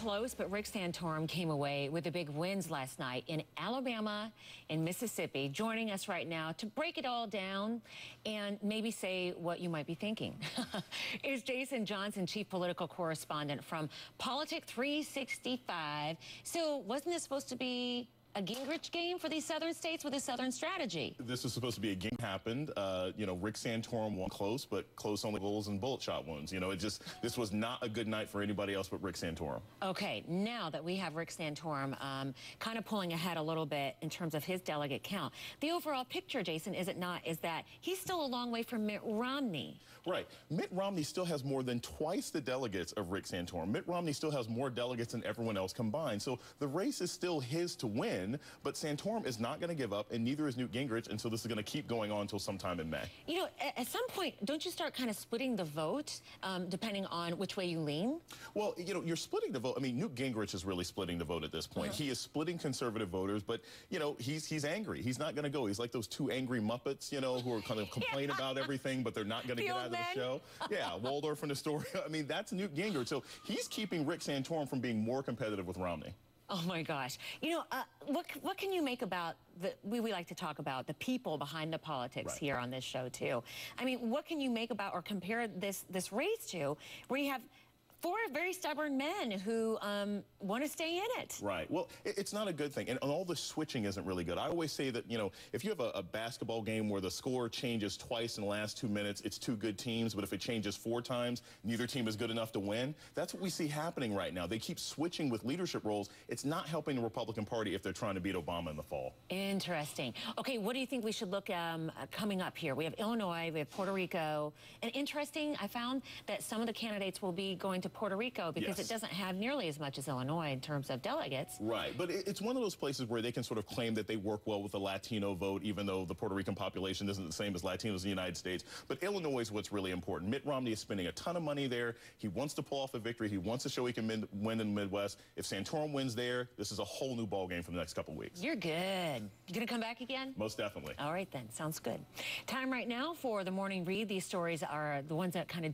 close, but Rick Santorum came away with the big wins last night in Alabama and Mississippi. Joining us right now to break it all down and maybe say what you might be thinking is Jason Johnson, chief political correspondent from Politic 365. So wasn't this supposed to be a Gingrich game for these southern states with a southern strategy? This was supposed to be a game happened. Rick Santorum won close, but close only goals and bullet shot wounds. This was not a good night for anybody else but Rick Santorum. Okay, now that we have Rick Santorum kind of pulling ahead a little bit in terms of his delegate count, the overall picture, Jason, is that he's still a long way from Mitt Romney. Right. Mitt Romney still has more than twice the delegates of Rick Santorum. Mitt Romney still has more delegates than everyone else combined. So the race is still his to win, but Santorum is not going to give up, and neither is Newt Gingrich, and so this is going to keep going on until sometime in May. You know, at some point, don't you start kind of splitting the vote, depending on which way you lean? Well, you're splitting the vote. I mean, Newt Gingrich is really splitting the vote at this point. He is splitting conservative voters, but, he's angry. He's not going to go. He's like those two angry Muppets, who are kind of complain about everything, but they're not going to get out of the show. Yeah, Waldorf and Astoria. I mean, that's Newt Gingrich. So he's keeping Rick Santorum from being more competitive with Romney. Oh, my gosh. What can you make about we like to talk about the people behind the politics here on this show, too. I mean, what can you make about or compare this race to where you have four very stubborn men who want to stay in it? Right. Well, it's not a good thing. And all the switching isn't really good. I always say that, if you have a basketball game where the score changes twice in the last 2 minutes, it's two good teams. But if it changes 4 times, neither team is good enough to win. That's what we see happening right now. They keep switching with leadership roles. It's not helping the Republican Party if they're trying to beat Obama in the fall. Interesting. Okay, what do you think we should look coming up here? We have Illinois, we have Puerto Rico. And interesting, I found that some of the candidates will be going to Puerto Rico because it doesn't have nearly as much as Illinois in terms of delegates. Right, but it's one of those places where they can sort of claim that they work well with the Latino vote, even though the Puerto Rican population isn't the same as Latinos in the United States. But Illinois is what's really important. Mitt Romney is spending a ton of money there. He wants to pull off a victory. He wants to show he can win in the Midwest. If Santorum wins there, this is a whole new ballgame for the next couple of weeks. You're good. You gonna come back again? Most definitely. All right then, sounds good. Time right now for the morning read. These stories are the ones that kind of